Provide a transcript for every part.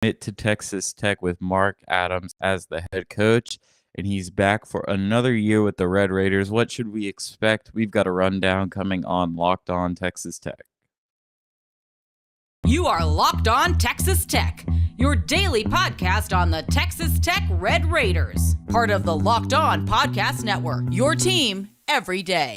commit to Texas Tech with Mark Adams as the head coach, and he's back for another year with the Red Raiders. What should we expect? We've got a rundown coming on Locked On Texas Tech. You are Locked On Texas Tech, your daily podcast on the Texas Tech Red Raiders, part of the Locked On Podcast Network, your team every day.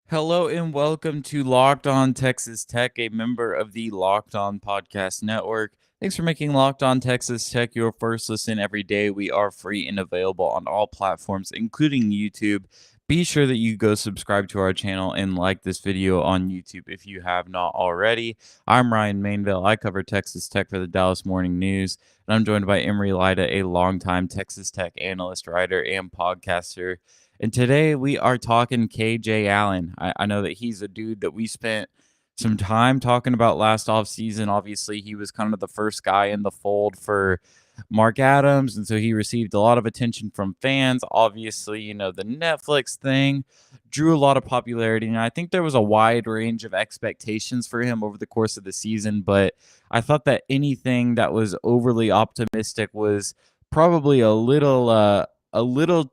Hello and welcome to Locked On Texas Tech, a member of the Locked On Podcast Network. Thanks for making Locked On Texas Tech your first listen every day. We are free and available on all platforms, including YouTube. Be sure that you go subscribe to our channel and like this video on YouTube if you have not already. I'm Ryan Mainville. I cover Texas Tech for the Dallas Morning News, and I'm joined by Emery Lida, a longtime Texas Tech analyst, writer, and podcaster. And today we are talking KJ Allen. I know that he's a dude that we spent some time talking about last offseason. Obviously, he was kind of the first guy in the fold for Mark Adams, and so he received a lot of attention from fans. Obviously, the Netflix thing drew a lot of popularity, and I think there was a wide range of expectations for him over the course of the season, but I thought that anything that was overly optimistic was probably a little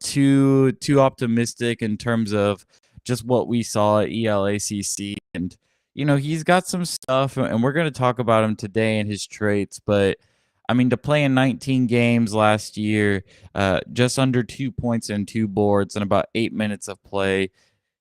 too optimistic in terms of just what we saw at ELACC. And he's got some stuff, and we're going to talk about him today and his traits. But I mean, to play in 19 games last year, just under 2 points and 2 boards and about 8 minutes of play,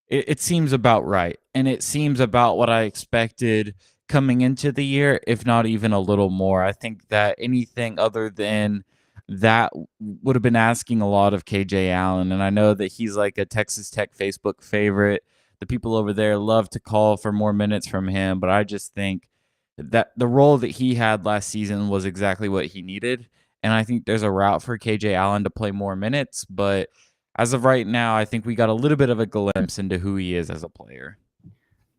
it seems about right, and it seems about what I expected coming into the year, if not even a little more. I think that anything other than that would have been asking a lot of KJ Allen. And I know that he's like a Texas Tech Facebook favorite. The people over there love to call for more minutes from him, but I just think that the role that he had last season was exactly what he needed. And I think there's a route for KJ Allen to play more minutes, but as of right now, I think we got a little bit of a glimpse into who he is as a player.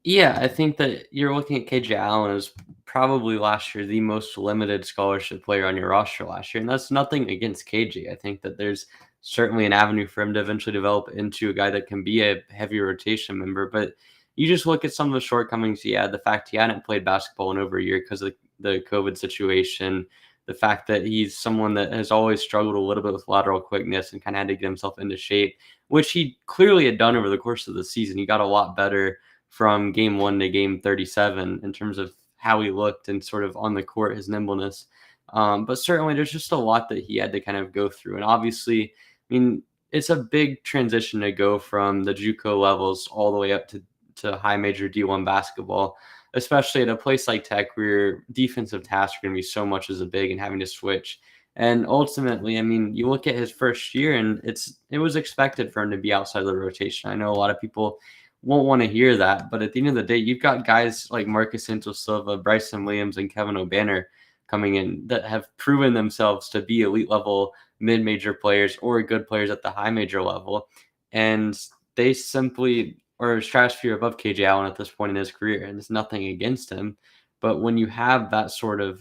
Yeah, I think that you're looking at KJ Allen as probably last year the most limited scholarship player on your roster last year, and that's nothing against KJ. I think that there's certainly an avenue for him to eventually develop into a guy that can be a heavy rotation member, but you just look at some of the shortcomings he had, the fact he hadn't played basketball in over a year because of the COVID situation, the fact that he's someone that has always struggled a little bit with lateral quickness and kind of had to get himself into shape, which he clearly had done over the course of the season. He got a lot better from game 1 to game 37 in terms of how he looked and sort of on the court, his nimbleness. But certainly there's just a lot that he had to kind of go through. And obviously, I mean, it's a big transition to go from the JUCO levels all the way up to high major D1 basketball, especially at a place like Tech where your defensive tasks are going to be so much as a big and having to switch. And ultimately, I mean, you look at his first year and it was expected for him to be outside of the rotation. I know a lot of people won't want to hear that, but at the end of the day, you've got guys like Marcus Santos Silva, Bryson Williams, and Kevin O'Banner coming in that have proven themselves to be elite level mid-major players or good players at the high major level. And they simply are a stratosphere above KJ Allen at this point in his career, and it's nothing against him. But when you have that sort of,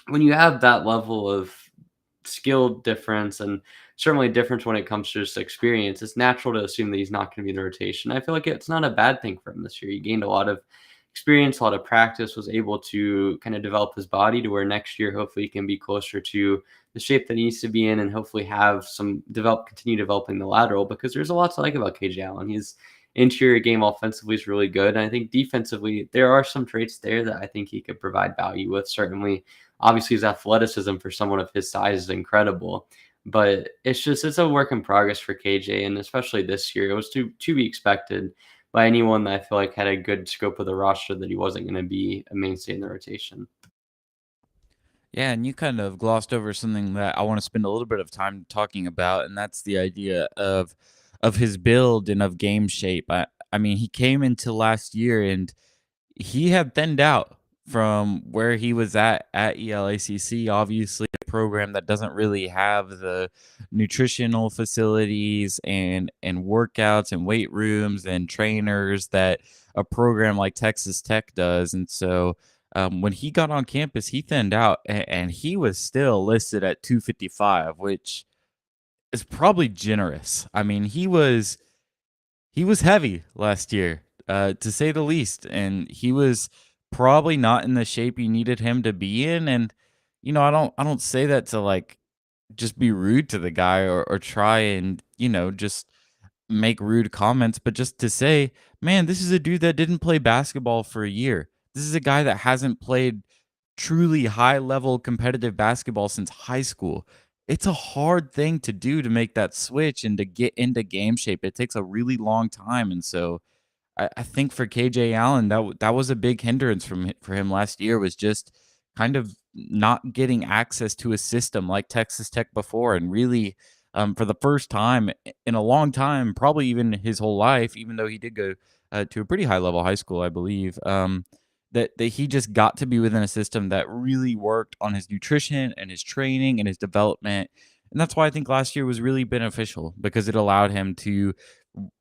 when you have that level of skill difference and certainly difference when it comes to just experience, it's natural to assume that he's not going to be in the rotation. I feel like it's not a bad thing for him this year. He gained a lot of experience, a lot of practice, was able to kind of develop his body to where next year, hopefully he can be closer to the shape that he needs to be in and hopefully have continue developing the lateral, because there's a lot to like about KJ Allen. His interior game offensively is really good. And I think defensively, there are some traits there that I think he could provide value with. Certainly, obviously his athleticism for someone of his size is incredible. But it's a work in progress for KJ, and especially this year, it was to be expected by anyone that I feel like had a good scope of the roster that he wasn't going to be a mainstay in the rotation. Yeah, and you kind of glossed over something that I want to spend a little bit of time talking about, and that's the idea of his build and of game shape. I mean, he came into last year and he had thinned out from where he was at ELACC. Obviously, a program that doesn't really have the nutritional facilities and workouts and weight rooms and trainers that a program like Texas Tech does. And so when he got on campus, he thinned out, and he was still listed at 255, which is probably generous. I mean, he was heavy last year, to say the least, and he was probably not in the shape you needed him to be in. And I don't say that to like just be rude to the guy or try and just make rude comments, but just to say, man, this is a dude that didn't play basketball for a year. This is a guy that hasn't played truly high level competitive basketball since high school. It's a hard thing to do to make that switch and to get into game shape. It takes a really long time. And so I think for KJ Allen, that was a big hindrance for him last year, was just kind of not getting access to a system like Texas Tech before, and really, for the first time in a long time, probably even his whole life, even though he did go to a pretty high level high school, I believe, that he just got to be within a system that really worked on his nutrition and his training and his development. And that's why I think last year was really beneficial, because it allowed him to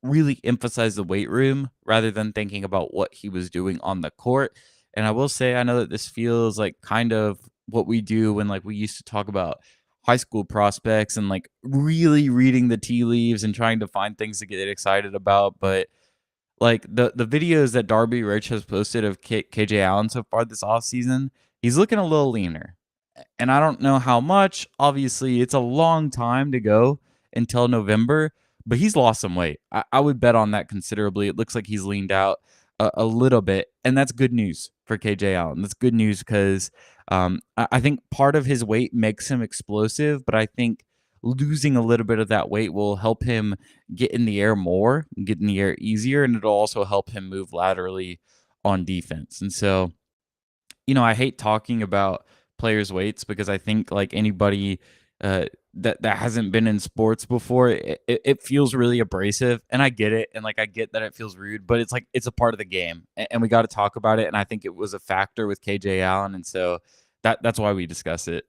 really emphasize the weight room rather than thinking about what he was doing on the court. And I will say, I know that this feels like kind of what we do when like we used to talk about high school prospects and like really reading the tea leaves and trying to find things to get excited about. But like the videos that Darby Rich has posted of KJ Allen so far this offseason, he's looking a little leaner. And I don't know how much. Obviously, it's a long time to go until November, but he's lost some weight. I would bet on that considerably. It looks like he's leaned out a little bit, and that's good news for KJ Allen. That's good news because I think part of his weight makes him explosive, but I think losing a little bit of that weight will help him get in the air more, get in the air easier, and it'll also help him move laterally on defense. And so, I hate talking about players' weights because I think like anybody that hasn't been in sports before, it feels really abrasive, and I get it, and like I get that it feels rude, but it's like it's a part of the game, and we got to talk about it. And I think it was a factor with KJ Allen, and so that's why we discuss it.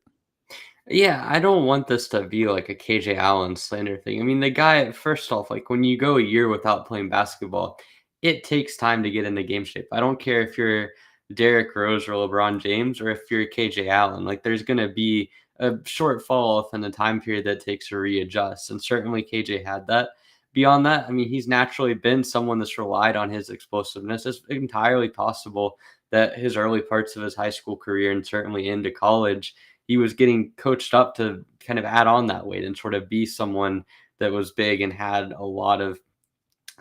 Yeah, I don't want this to be like a KJ Allen slander thing. I mean, the guy, first off, like when you go a year without playing basketball, it takes time to get into game shape. I don't care if you're Derrick Rose or LeBron James or if you're KJ Allen. Like there's going to be a short fall off in the time period that takes to readjust. And certainly KJ had that. Beyond that, I mean, he's naturally been someone that's relied on his explosiveness. It's entirely possible that his early parts of his high school career and certainly into college, he was getting coached up to kind of add on that weight and sort of be someone that was big and had a lot of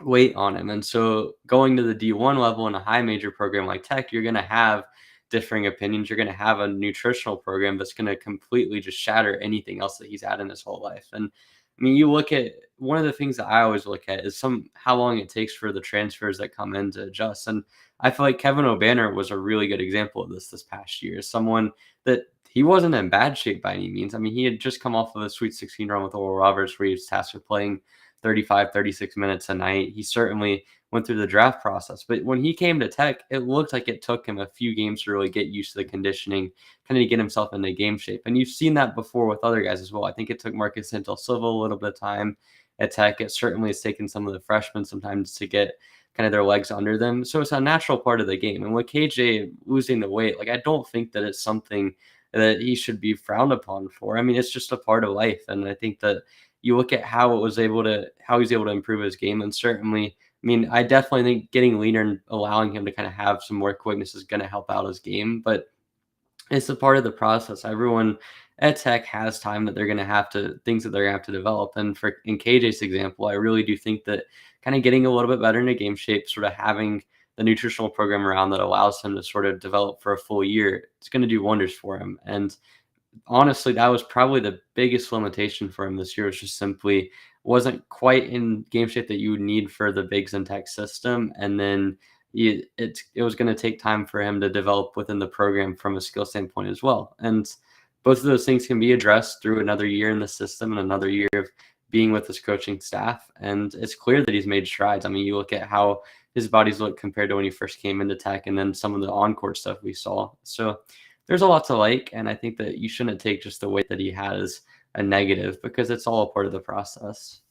weight on him. And so going to the D1 level in a high major program like Tech, you're going to have differing opinions. You're going to have a nutritional program that's going to completely just shatter anything else that he's had in his whole life. And I mean, you look at one of the things that I always look at is how long it takes for the transfers that come in to adjust. And I feel like Kevin O'Banner was a really good example of this past year. Someone that he wasn't in bad shape by any means. I mean, he had just come off of a Sweet 16 run with Oral Roberts where he was tasked with playing 35, 36 minutes a night. He certainly went through the draft process. But when he came to Tech, it looked like it took him a few games to really get used to the conditioning, kind of get himself into game shape. And you've seen that before with other guys as well. I think it took Marcus Santel Silva a little bit of time at Tech. It certainly has taken some of the freshmen sometimes to get kind of their legs under them. So it's a natural part of the game. And with KJ losing the weight, like I don't think that it's something that he should be frowned upon for. I mean, it's just a part of life. And I think that you look at how he's able to improve his game. And certainly, I mean, I definitely think getting leaner and allowing him to kind of have some more quickness is going to help out his game. But it's a part of the process. Everyone at Tech has time that they're going to have to things that they're going to have to develop. And for in KJ's example, I really do think that kind of getting a little bit better into game shape, sort of having the nutritional program around that allows him to sort of develop for a full year, it's going to do wonders for him. And honestly, that was probably the biggest limitation for him this year. Was just simply wasn't quite in game shape that you would need for the bigs and tech system, and then it was going to take time for him to develop within the program from a skill standpoint as well. And both of those things can be addressed through another year in the system and another year of being with his coaching staff. And it's clear that he's made strides. I mean, you look at how his body's look compared to when he first came into Tech, and then some of the on-court stuff we saw. So there's a lot to like, and I think that you shouldn't take just the weight that he has a negative because it's all a part of the process.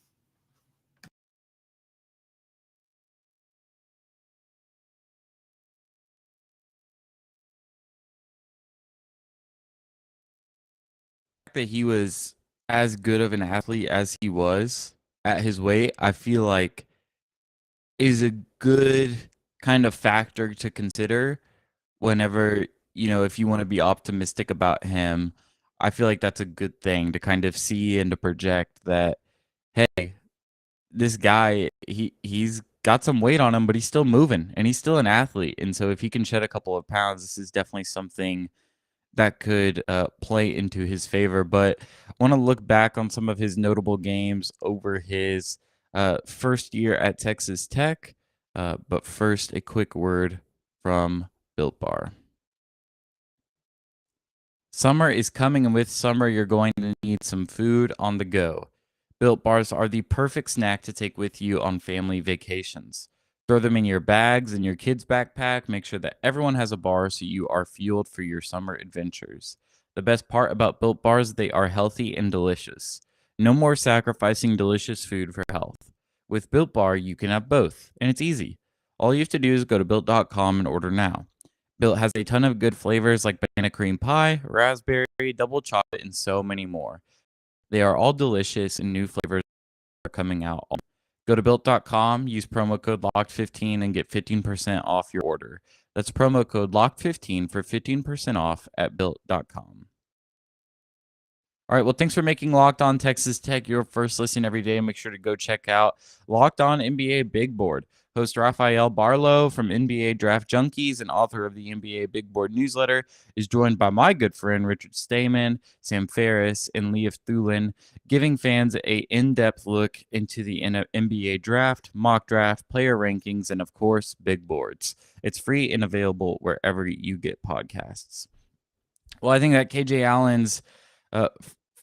that he was as good of an athlete as he was at his weight, I feel like is a good kind of factor to consider whenever, if you want to be optimistic about him. I feel like that's a good thing to kind of see and to project that, hey, this guy, he's got some weight on him, but he's still moving and he's still an athlete. And so if he can shed a couple of pounds, this is definitely something that could play into his favor. But I want to look back on some of his notable games over his first year at Texas Tech. But first, a quick word from Built Bar. Summer is coming, and with summer, you're going to need some food on the go. Built Bars are the perfect snack to take with you on family vacations. Throw them in your bags and your kids' backpack. Make sure that everyone has a bar so you are fueled for your summer adventures. The best part about Built Bars, they are healthy and delicious. No more sacrificing delicious food for health. With Built Bar, you can have both, and it's easy. All you have to do is go to built.com and order now. Built has a ton of good flavors like banana cream pie, raspberry, double chocolate, and so many more. They are all delicious, and new flavors are coming out. Go to built.com, use promo code LOCKED15 and get 15% off your order. That's promo code LOCKED15 for 15% off at built.com. All right, well, thanks for making Locked On Texas Tech your first listen every day. Make sure to go check out Locked On NBA Big Board. Host Rafael Barlow from NBA Draft Junkies and author of the NBA Big Board newsletter is joined by my good friend Richard Stamen, Sam Ferris, and Leah Thulin, giving fans a in-depth look into the NBA draft, mock draft, player rankings, and of course, big boards. It's free and available wherever you get podcasts. Well, I think that KJ Allen's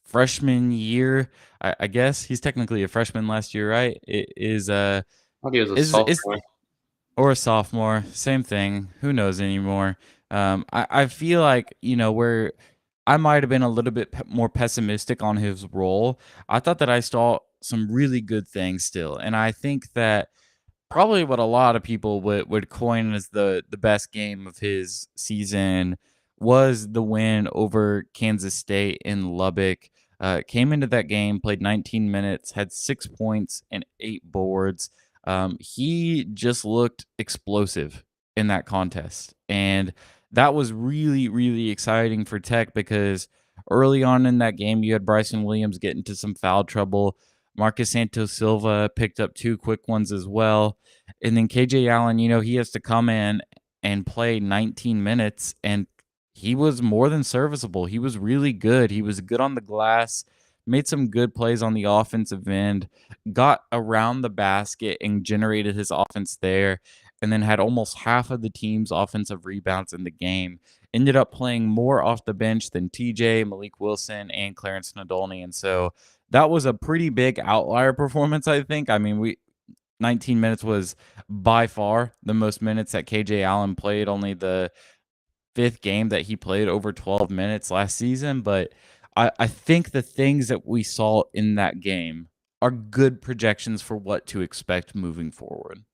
freshman year, I guess he's technically a freshman last year, right? It is I thought he was a sophomore. Or a sophomore, same thing. Who knows anymore? I feel like, where I might have been a little bit more pessimistic on his role. I thought that I saw some really good things still, and I think that probably what a lot of people would coin as the best game of his season was the win over Kansas State in Lubbock. Came into that game, played 19 minutes, had 6 points and 8 boards. He just looked explosive in that contest. And that was really, really exciting for Tech because early on in that game, you had Bryson Williams get into some foul trouble. Marcus Santos Silva picked up 2 quick ones as well. And then KJ Allen, he has to come in and play 19 minutes, and he was more than serviceable. He was really good. He was good on the glass, made some good plays on the offensive end, got around the basket and generated his offense there, and then had almost half of the team's offensive rebounds in the game. Ended up playing more off the bench than TJ, Malik Wilson, and Clarence Nadolny. And so that was a pretty big outlier performance, I think. I mean, 19 minutes was by far the most minutes that KJ Allen played, only the 5th game that he played over 12 minutes last season. But I think the things that we saw in that game are good projections for what to expect moving forward.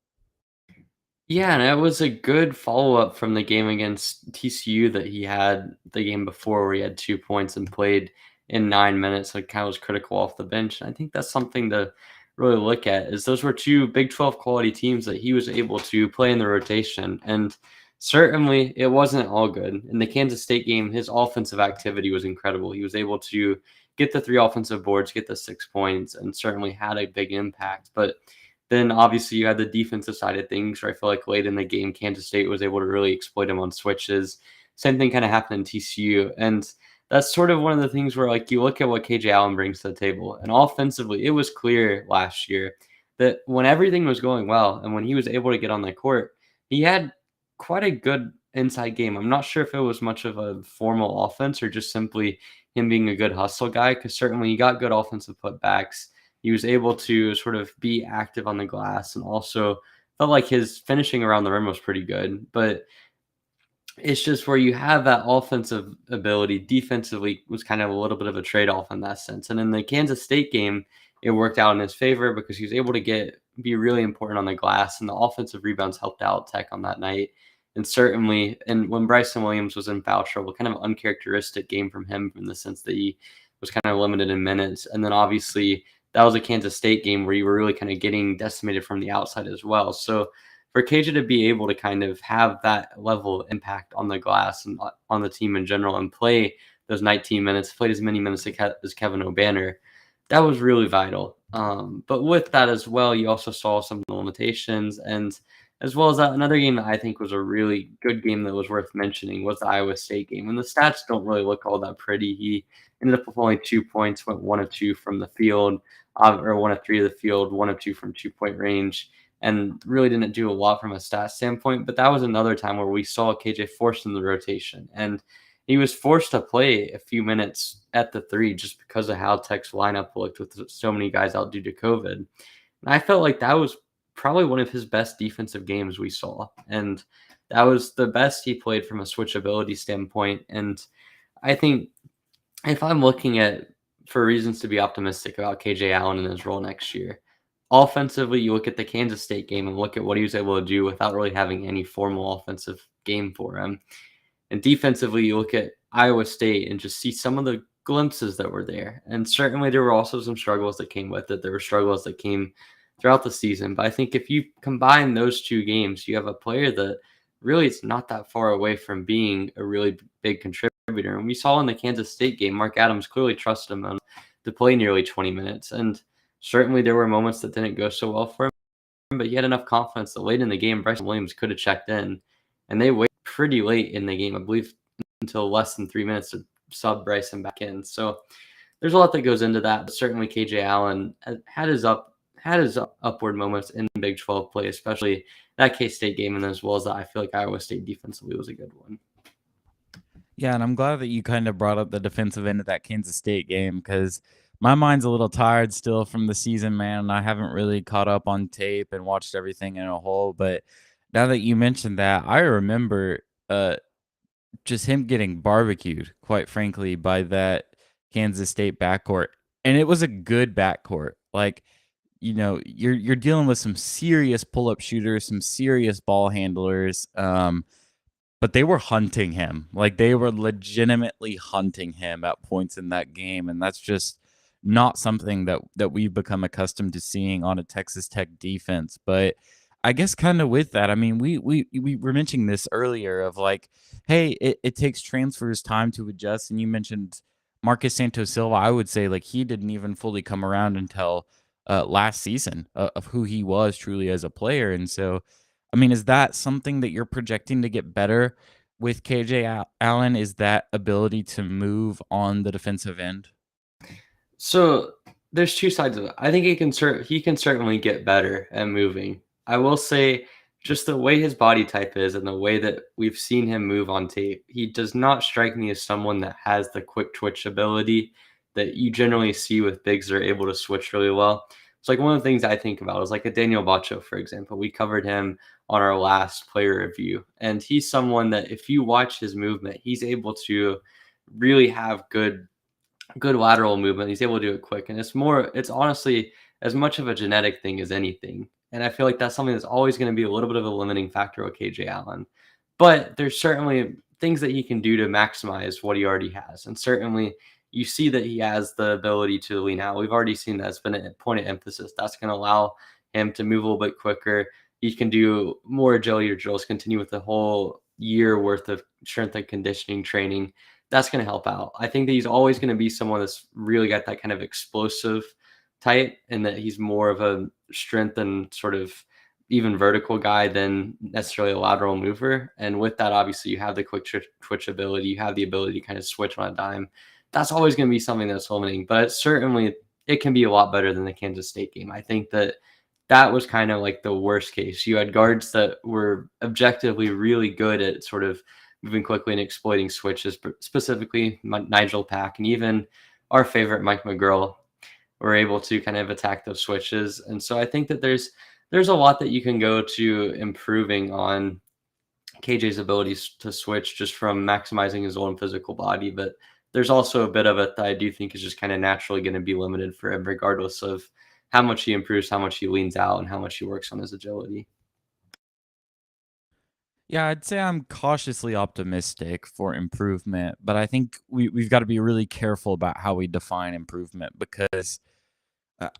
Yeah, and it was a good follow-up from the game against TCU that he had the game before where he had 2 points and played in 9 minutes. So it kind of was critical off the bench. And I think that's something to really look at is those were 2 Big 12 quality teams that he was able to play in the rotation. And certainly it wasn't all good. In the Kansas State game, his offensive activity was incredible. He was able to get the 3 offensive boards, get the 6 points, and certainly had a big impact. But then obviously you had the defensive side of things where I feel like late in the game, Kansas State was able to really exploit him on switches. Same thing kind of happened in TCU. And that's sort of one of the things where like you look at what KJ Allen brings to the table. And offensively, it was clear last year that when everything was going well and when he was able to get on the court, he had quite a good inside game. I'm not sure if it was much of a formal offense or just simply him being a good hustle guy, because certainly he got good offensive putbacks. He was able to sort of be active on the glass and also felt like his finishing around the rim was pretty good. But it's just where you have that offensive ability, defensively was kind of a little bit of a trade-off in that sense. And in the Kansas State game, it worked out in his favor because he was able to be really important on the glass, and the offensive rebounds helped out Tech on that night. And certainly, and when Bryson Williams was in foul trouble, kind of an uncharacteristic game from him in the sense that he was kind of limited in minutes. And then obviously that was a Kansas State game where you were really kind of getting decimated from the outside as well. So for KJ to be able to kind of have that level of impact on the glass and on the team in general and play those 19 minutes, played as many minutes as Kevin O'Banner, that was really vital. But with that as well, you also saw some of the limitations, and as well as that, another game that I think was a really good game that was worth mentioning was the Iowa State game. And the stats don't really look all that pretty. He ended up with only 2 points, went 1 of 2 from the field, or 1 of 3 of the field, 1 of 2 from 2-point range, and really didn't do a lot from a stat standpoint. But that was another time where we saw KJ forced in the rotation, and he was forced to play a few minutes at the 3 just because of how Tech's lineup looked with so many guys out due to COVID. And I felt like that was probably one of his best defensive games we saw. And that was the best he played from a switchability standpoint. And I think if I'm looking at for reasons to be optimistic about KJ Allen and his role next year, offensively, you look at the Kansas State game and look at what he was able to do without really having any formal offensive game for him. And defensively, you look at Iowa State and just see some of the glimpses that were there. And certainly there were also some struggles that came with it. There were struggles that came throughout the season. But I think if you combine those two games, you have a player that really is not that far away from being a really big contributor. And we saw in the Kansas State game, Mark Adams clearly trusted him to play nearly 20 minutes. And certainly there were moments that didn't go so well for him, but he had enough confidence that late in the game, Bryson Williams could have checked in. And they waited pretty late in the game, I believe until less than 3 minutes to sub Bryson back in. So there's a lot that goes into that. But certainly KJ Allen had his upward moments in Big 12 play, especially that K-State game, and as well as that I feel like Iowa State defensively was a good one. Yeah, and I'm glad that you kind of brought up the defensive end of that Kansas State game because my mind's a little tired still from the season, man. I haven't really caught up on tape and watched everything in a whole, but now that you mentioned that, I remember just him getting barbecued, quite frankly, by that Kansas State backcourt. And it was a good backcourt. Like, you're dealing with some serious pull-up shooters, some serious ball handlers. But they were hunting him. Like, they were legitimately hunting him at points in that game, and that's just not something that we've become accustomed to seeing on a Texas Tech defense. But I guess kind of with that, I mean, we were mentioning this earlier of like, hey, it takes transfers time to adjust, and you mentioned Marcus Santos Silva. I would say like he didn't even fully come around until last season of who he was truly as a player, and so I mean, is that something that you're projecting to get better with KJ Allen? Is that ability to move on the defensive end? So there's two sides of it. I think he can certainly get better at moving. I will say just the way his body type is and the way that we've seen him move on tape, he does not strike me as someone that has the quick twitch ability that you generally see with bigs that are able to switch really well. It's like one of the things I think about is like a Daniel Bacho, for example. We covered him on our last player review, and he's someone that if you watch his movement, he's able to really have good lateral movement. He's able to do it quick. And it's honestly as much of a genetic thing as anything. And I feel like that's something that's always going to be a little bit of a limiting factor with KJ Allen. But there's certainly things that he can do to maximize what he already has. And certainly you see that he has the ability to lean out. We've already seen that's been a point of emphasis. That's going to allow him to move a little bit quicker. He can do more agility drills, continue with the whole year worth of strength and conditioning training. That's going to help out. I think that he's always going to be someone that's really got that kind of explosive type, and that he's more of a strength and sort of even vertical guy than necessarily a lateral mover. And with that, obviously, you have the quick twitch ability. You have the ability to kind of switch on a dime. That's always going to be something that's limiting, but certainly it can be a lot better than the Kansas State game. I think that was kind of like the worst case. You had guards that were objectively really good at sort of moving quickly and exploiting switches, specifically Nigel Pack and even our favorite Mike McGurl were able to kind of attack those switches. And so I think that there's a lot that you can go to improving on KJ's abilities to switch just from maximizing his own physical body. But there's also a bit of it that I do think is just kind of naturally going to be limited for him, regardless of how much he improves, how much he leans out, and how much he works on his agility. Yeah, I'd say I'm cautiously optimistic for improvement, but I think we've got to be really careful about how we define improvement because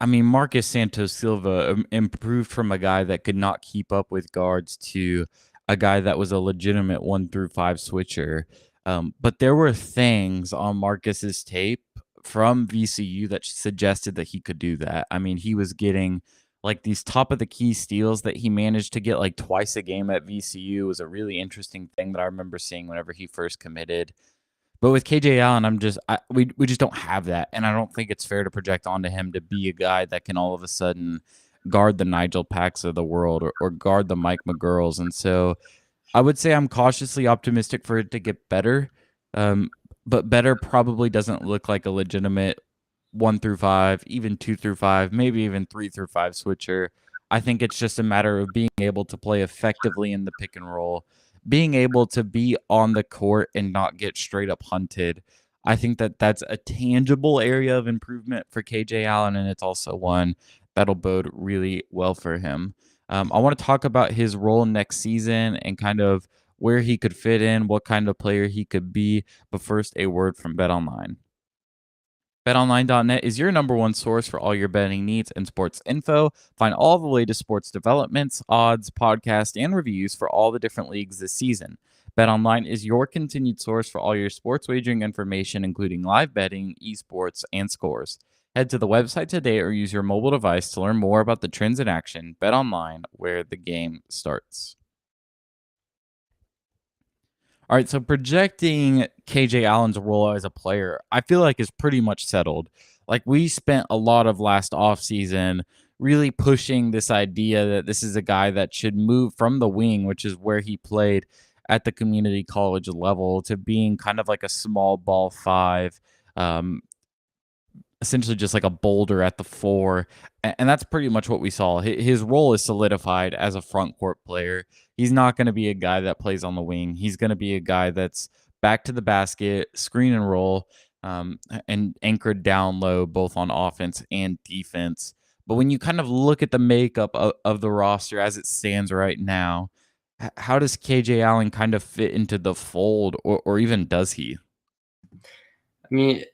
I mean, Marcus Santos Silva improved from a guy that could not keep up with guards to a guy that was a legitimate 1 through 5 switcher. But there were things on Marcus's tape from VCU that suggested that he could do that. I mean, he was getting like these top of the key steals that he managed to get like twice a game at VCU was a really interesting thing that I remember seeing whenever he first committed. But with KJ Allen, we just don't have that, and I don't think it's fair to project onto him to be a guy that can all of a sudden guard the Nigel Packs of the world or guard the Mike McGurls. And so I would say I'm cautiously optimistic for it to get better, um, but better probably doesn't look like a legitimate 1 through 5, even 2 through 5, maybe even 3 through 5 switcher. I think it's just a matter of being able to play effectively in the pick and roll, being able to be on the court and not get straight up hunted. I think that that's a tangible area of improvement for KJ Allen, and it's also one that'll bode really well for him. I want to talk about his role next season and kind of where he could fit in, what kind of player he could be. But first, a word from BetOnline. BetOnline.net is your number one source for all your betting needs and sports info. Find all the latest sports developments, odds, podcasts, and reviews for all the different leagues this season. BetOnline is your continued source for all your sports wagering information, including live betting, esports, and scores. Head to the website today or use your mobile device to learn more about the trends in action. BetOnline, where the game starts. All right, so projecting KJ Allen's role as a player, I feel like is pretty much settled. Like we spent a lot of last offseason really pushing this idea that this is a guy that should move from the wing, which is where he played at the community college level, to being kind of like a small ball five. Um, Essentially just like a boulder at the 4, and that's pretty much what we saw. His role is solidified as a front court player. He's not gonna be a guy that plays on the wing. He's gonna be a guy that's back to the basket, screen and roll, and anchored down low, both on offense and defense. But when you kind of look at the makeup of the roster as it stands right now, how does KJ Allen kind of fit into the fold, or even does he? I mean,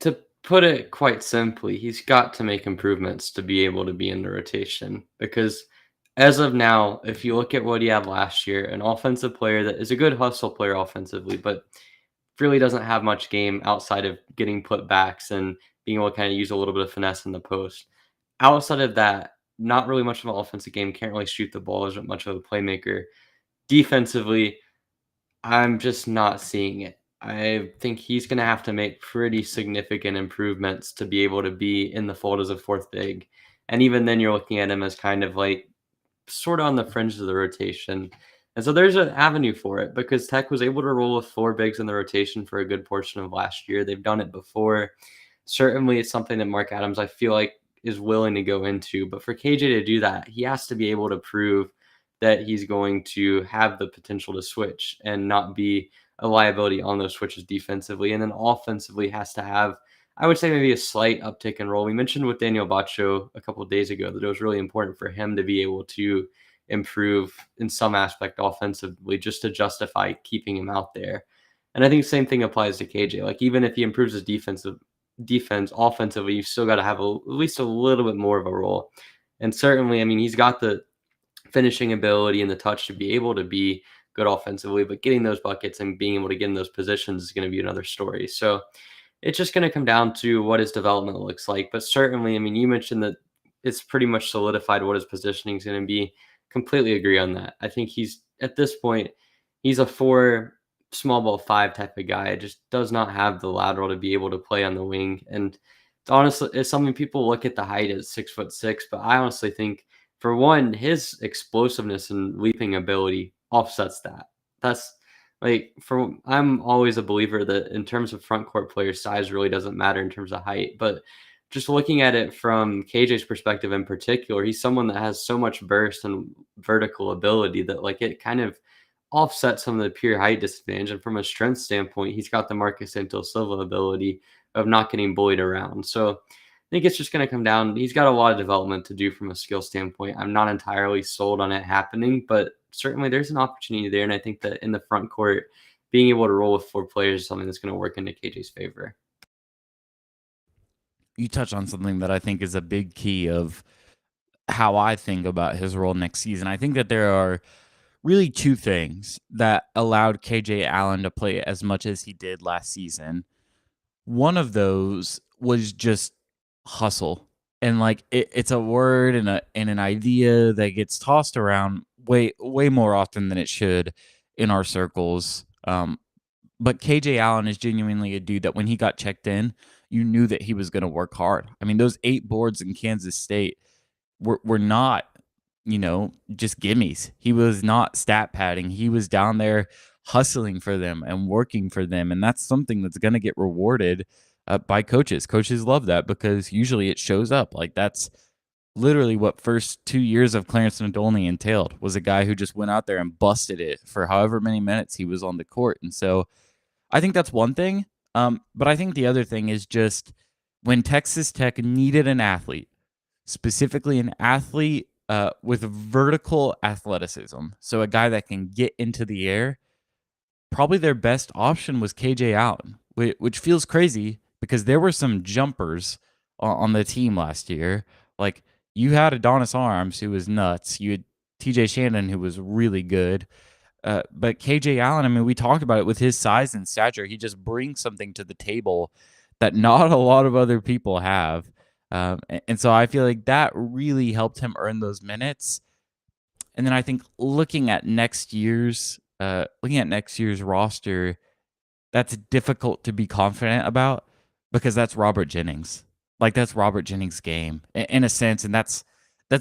to put it quite simply, he's got to make improvements to be able to be in the rotation because as of now, if you look at what he had last year, an offensive player that is a good hustle player offensively, but really doesn't have much game outside of getting put backs and being able to kind of use a little bit of finesse in the post. Outside of that, not really much of an offensive game, can't really shoot the ball, isn't much of a playmaker. Defensively, I'm just not seeing it. I think he's going to have to make pretty significant improvements to be able to be in the fold as a fourth big. And even then, you're looking at him as kind of like sort of on the fringes of the rotation. And so there's an avenue for it because Tech was able to roll with 4 bigs in the rotation for a good portion of last year. They've done it before. Certainly, it's something that Mark Adams, I feel like, is willing to go into. But for KJ to do that, he has to be able to prove that he's going to have the potential to switch and not be a liability on those switches defensively. And then offensively has to have, I would say, maybe a slight uptick in role. We mentioned with Daniel Bacho a couple of days ago that it was really important for him to be able to improve in some aspect offensively just to justify keeping him out there. And I think the same thing applies to KJ. Like even if he improves his defense offensively, you've still got to have at least a little bit more of a role. And certainly, I mean, he's got the finishing ability and the touch to be able to be good offensively, but getting those buckets and being able to get in those positions is going to be another story. So it's just going to come down to what his development looks like. But certainly, I mean, you mentioned that it's pretty much solidified what his positioning is going to be. Completely agree on that. I think he's at this point, he's a 4 small ball 5 type of guy. It just does not have the lateral to be able to play on the wing. And it's honestly, it's something people look at the height as 6'6", but I honestly think for one, his explosiveness and leaping ability offsets that. That's like I'm always a believer that in terms of front court players, size really doesn't matter in terms of height. But just looking at it from KJ's perspective in particular, he's someone that has so much burst and vertical ability that like it kind of offsets some of the pure height disadvantage. And from a strength standpoint, he's got the Marcus Santos Silva ability of not getting bullied around. So I think it's just going to come down. He's got a lot of development to do from a skill standpoint. I'm not entirely sold on it happening, but certainly there's an opportunity there. And I think that in the front court, being able to roll with 4 players is something that's going to work into KJ's favor. You touch on something that I think is a big key of how I think about his role next season. I think that there are really two things that allowed KJ Allen to play as much as he did last season. One of those was just hustle. And like it's a word and an idea that gets tossed around way more often than it should in our circles. But KJ Allen is genuinely a dude that when he got checked in, you knew that he was going to work hard. I mean, those 8 boards in Kansas State were not, just gimmies. He was not stat padding. He was down there hustling for them and working for them. And that's something that's going to get rewarded by coaches. Coaches love that because usually it shows up. Like that's literally what first 2 years of Clarence Nadolny entailed, was a guy who just went out there and busted it for however many minutes he was on the court. And so I think that's one thing. But I think the other thing is just when Texas Tech needed an athlete, specifically an athlete with vertical athleticism, so a guy that can get into the air, probably their best option was KJ Allen, which feels crazy because there were some jumpers on the team last year. Like you had Adonis Arms, who was nuts. You had TJ Shannon, who was really good. But KJ Allen, I mean, we talked about it with his size and stature. He just brings something to the table that not a lot of other people have. And so I feel like that really helped him earn those minutes. And then I think looking at next year's roster, that's difficult to be confident about because that's Robert Jennings. Like that's Robert Jennings' game in a sense, and that's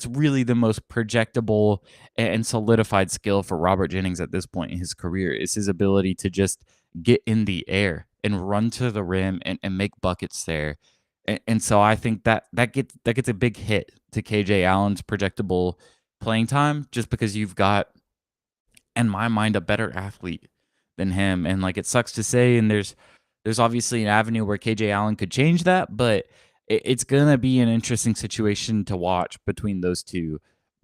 really the most projectable and solidified skill for Robert Jennings at this point in his career is his ability to just get in the air and run to the rim and make buckets there. And so I think that gets a big hit to KJ Allen's projectable playing time just because you've got, in my mind, a better athlete than him. And like it sucks to say, and there's obviously an avenue where KJ Allen could change that, but it's gonna be an interesting situation to watch between those two.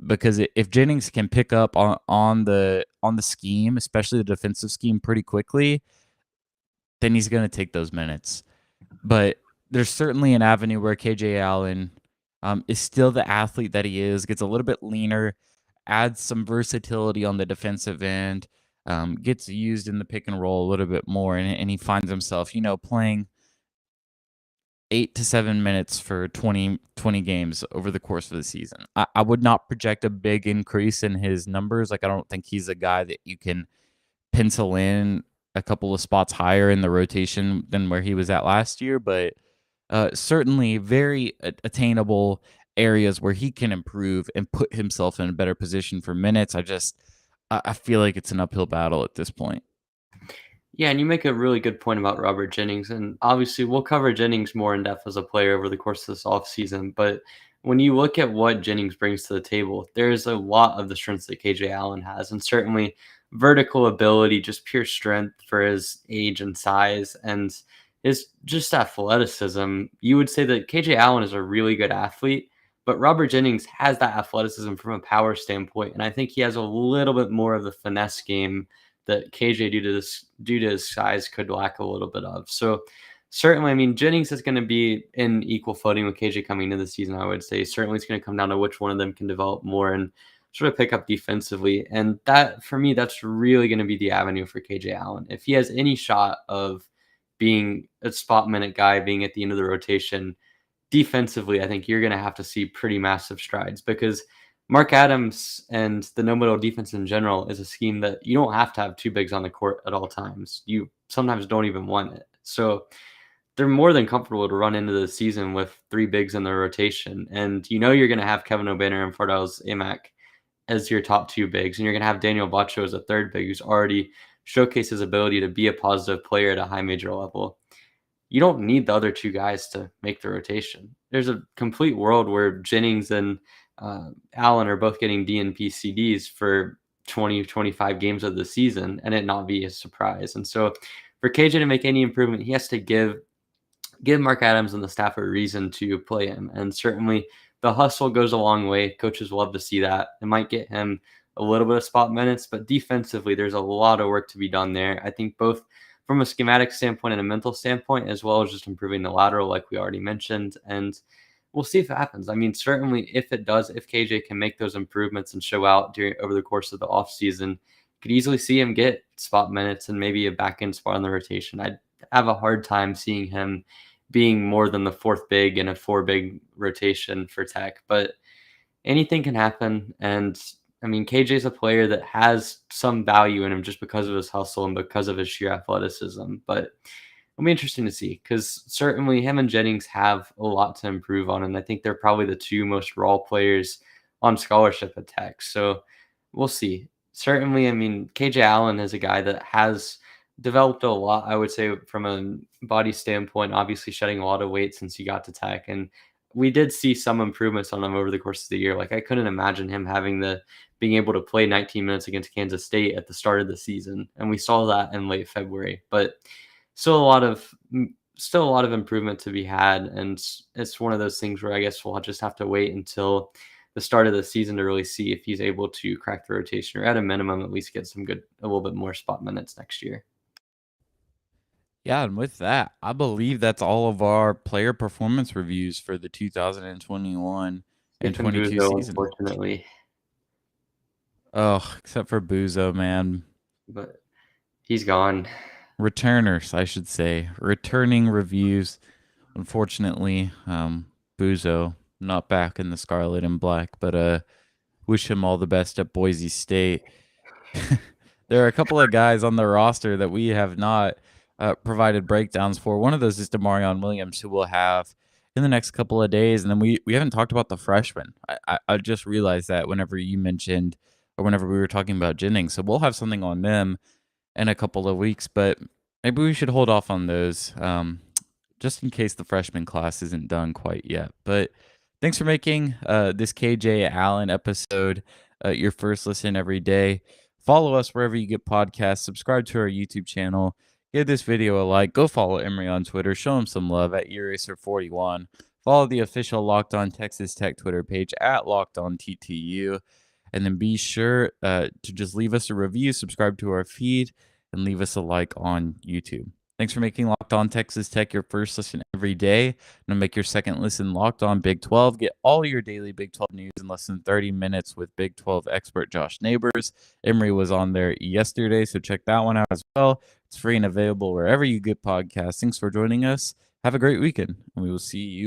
Because if Jennings can pick up on the scheme, especially the defensive scheme, pretty quickly, then he's gonna take those minutes. But there's certainly an avenue where KJ Allen is still the athlete that he is, gets a little bit leaner, adds some versatility on the defensive end, gets used in the pick and roll a little bit more, and he finds himself, playing 8 to 7 minutes for 20 games over the course of the season. I would not project a big increase in his numbers. Like, I don't think he's a guy that you can pencil in a couple of spots higher in the rotation than where he was at last year, but certainly very attainable areas where he can improve and put himself in a better position for minutes. I feel like it's an uphill battle at this point. Yeah, and you make a really good point about Robert Jennings. And obviously, we'll cover Jennings more in depth as a player over the course of this offseason. But when you look at what Jennings brings to the table, there's a lot of the strengths that KJ Allen has. And certainly vertical ability, just pure strength for his age and size, and his just athleticism. You would say that KJ Allen is a really good athlete, but Robert Jennings has that athleticism from a power standpoint. And I think he has a little bit more of the finesse game that KJ, due to his size, could lack a little bit of. So certainly, I mean, Jennings is going to be in equal footing with KJ coming into the season, I would say. Certainly, it's going to come down to which one of them can develop more and sort of pick up defensively. And that, for me, that's really going to be the avenue for KJ Allen. If he has any shot of being a spot minute guy, being at the end of the rotation, defensively, I think you're going to have to see pretty massive strides, because Mark Adams and the no-middle defense in general is a scheme that you don't have to have 2 bigs on the court at all times. You sometimes don't even want it. So they're more than comfortable to run into the season with 3 bigs in their rotation. And you're going to have Kevin O'Banner and Fardell's Amac as your top 2 bigs. And you're going to have Daniel Bacho as a 3rd big, who's already showcased his ability to be a positive player at a high major level. You don't need the other 2 guys to make the rotation. There's a complete world where Jennings and Allen are both getting DNP CDs for 20, 25 games of the season and it not be a surprise. And so for KJ to make any improvement, he has to give Mark Adams and the staff a reason to play him. And certainly the hustle goes a long way. Coaches love to see that. It might get him a little bit of spot minutes, but defensively, there's a lot of work to be done there. I think both from a schematic standpoint and a mental standpoint, as well as just improving the lateral, like we already mentioned. And we'll see if it happens. I mean, certainly if it does, if KJ can make those improvements and show out over the course of the offseason, could easily see him get spot minutes and maybe a back end spot on the rotation. I'd have a hard time seeing him being more than the fourth big in a four big rotation for Tech, but anything can happen. And I mean, KJ's a player that has some value in him just because of his hustle and because of his sheer athleticism. But it'll be interesting to see because certainly him and Jennings have a lot to improve on. And I think they're probably the two most raw players on scholarship at Tech. So we'll see. Certainly, I mean, KJ Allen is a guy that has developed a lot, I would say, from a body standpoint, obviously shedding a lot of weight since he got to Tech. And we did see some improvements on him over the course of the year. Like I couldn't imagine him being able to play 19 minutes against Kansas State at the start of the season. And we saw that in late February, but still a lot of improvement to be had. And it's one of those things where I guess we'll just have to wait until the start of the season to really see if he's able to crack the rotation or at a minimum, at least get a little bit more spot minutes next year. Yeah, and with that, I believe that's all of our player performance reviews for the 2021 and Skipping 22 Buzo, season. unfortunately. Oh, except for Buzo, man. But he's gone. Returners, I should say. Returning reviews. Unfortunately, Buzo not back in the scarlet and black, but wish him all the best at Boise State. There are a couple of guys on the roster that we have not provided breakdowns for. One of those is Demarion Williams, who we'll have in the next couple of days. And then we haven't talked about the freshmen. I just realized that whenever you mentioned or whenever we were talking about Jennings. So we'll have something on them in a couple of weeks, but maybe we should hold off on those just in case the freshman class isn't done quite yet. But thanks for making this KJ Allen episode your first listen every day. Follow us wherever you get podcasts. Subscribe to our YouTube channel. Give this video a like. Go follow Emery on Twitter. Show him some love at Eraser41. Follow the official Locked On Texas Tech Twitter page at Locked On TTU. And then be sure to just leave us a review, subscribe to our feed, and leave us a like on YouTube. Thanks for making Locked On Texas Tech your first listen every day. And make your second listen Locked On Big 12. Get all your daily Big 12 news in less than 30 minutes with Big 12 expert Josh Neighbors. Emery was on there yesterday, so check that one out as well. It's free and available wherever you get podcasts. Thanks for joining us. Have a great weekend, and we will see you